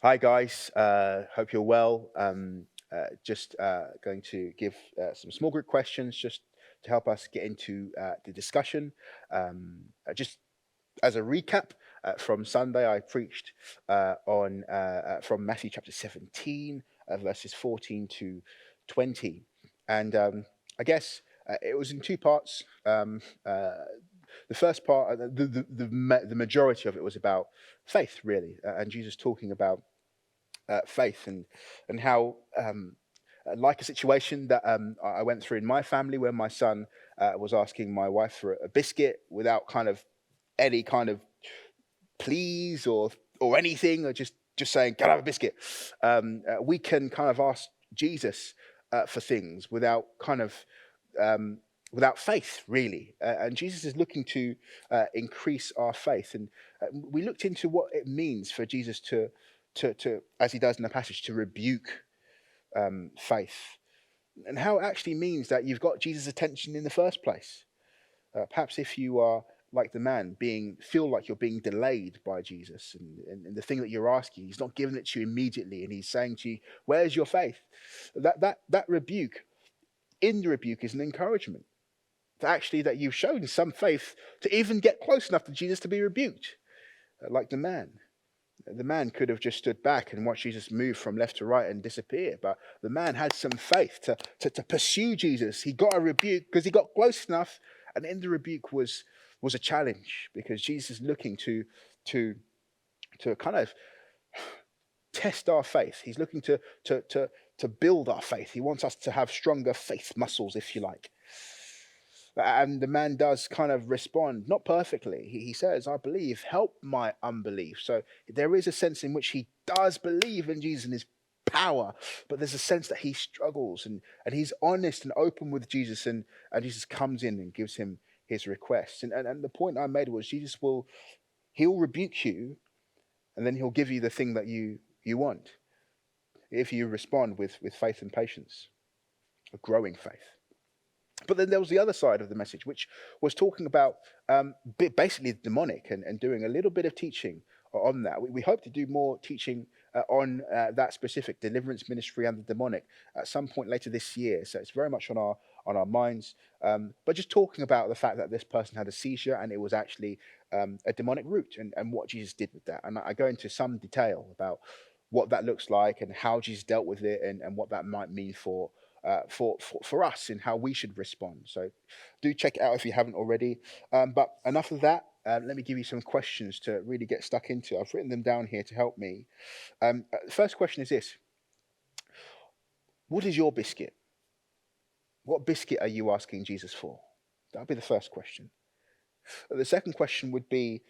Hi, guys. Hope you're well. Just going to give some small group questions just to help us get into the discussion. Just as a recap from Sunday, I preached on from Matthew chapter 17, verses 14 to 20. And I guess it was in two parts. The first part, the majority of it was about faith, really, and Jesus talking about faith and how like a situation that I went through in my family where my son was asking my wife for a biscuit without kind of any kind of please or anything, or just saying, "Can I have a biscuit?" We can kind of ask Jesus for things without kind of without faith, really. And Jesus is looking to increase our faith. And we looked into what it means for Jesus to as he does in the passage, to rebuke faith, and how it actually means that you've got Jesus' attention in the first place. Perhaps if you are like the man, feel like you're being delayed by Jesus, and the thing that you're asking, he's not giving it to you immediately, and he's saying to you, "Where's your faith?" That rebuke, in the rebuke, is an encouragement. Actually, that you've shown some faith to even get close enough to Jesus to be rebuked, like the man. The man could have just stood back and watched Jesus move from left to right and disappear, but the man had some faith to pursue Jesus. He got a rebuke because he got close enough, and in the rebuke was a challenge, because Jesus is looking to kind of test our faith. He's looking to build our faith. He wants us to have stronger faith muscles, if you like. And the man does kind of respond, not perfectly. He says, "I believe, help my unbelief." So there is a sense in which he does believe in Jesus and his power, but there's a sense that he struggles, and he's honest and open with Jesus, and Jesus comes in and gives him his request. And the point I made was he'll rebuke you, and then he'll give you the thing that you want if you respond with faith and patience, a growing faith. But then there was the other side of the message, which was talking about basically the demonic, and doing a little bit of teaching on that. We hope to do more teaching on that specific deliverance ministry and the demonic at some point later this year. So it's very much on our minds. But just talking about the fact that this person had a seizure, and it was actually a demonic root, and what Jesus did with that. And I go into some detail about what that looks like and how Jesus dealt with it, and what that might mean for us and how we should respond. So do check it out if you haven't already. But enough of that. Let me give you some questions to really get stuck into. I've written them down here to help me. The first question is this: what is your biscuit? What biscuit are you asking Jesus for? That'll be the first question. The second question would be,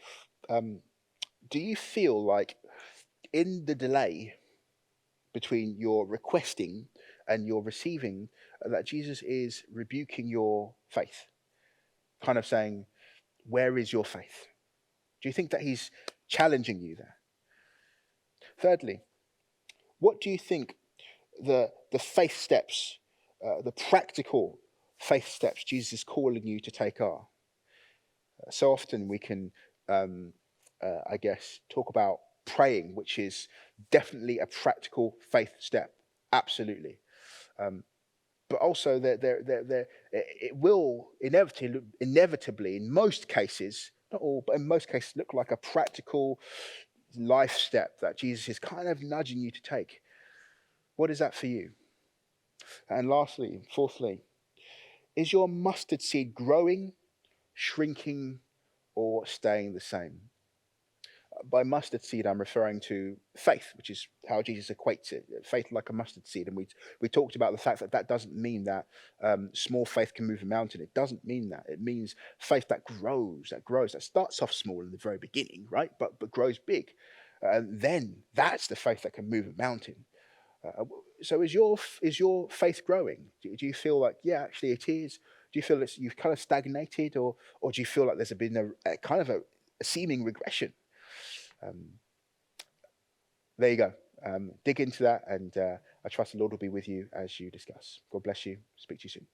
do you feel like in the delay between your requesting and your receiving, that Jesus is rebuking your faith, kind of saying, "Where is your faith?" Do you think that he's challenging you there? Thirdly, what do you think the faith steps, the practical faith steps Jesus is calling you to take are? So often we can, I guess, talk about praying, which is definitely a practical faith step, absolutely. But also, it will inevitably, in most cases, not all, but in most cases, look like a practical life step that Jesus is kind of nudging you to take. What is that for you? And lastly, fourthly, is your mustard seed growing, shrinking, or staying the same? By mustard seed, I'm referring to faith, which is how Jesus equates it. Faith like a mustard seed. And we talked about the fact that doesn't mean that small faith can move a mountain. It doesn't mean that. It means faith that grows, that starts off small in the very beginning, right? But grows big. And then that's the faith that can move a mountain. So is your faith growing? Do you feel like, yeah, actually it is? Do you feel that you've kind of stagnated, or do you feel like there's been a kind of a seeming regression? Um, there you go. Dig into that, and I trust the Lord will be with you as you discuss. God bless you. Speak to you soon.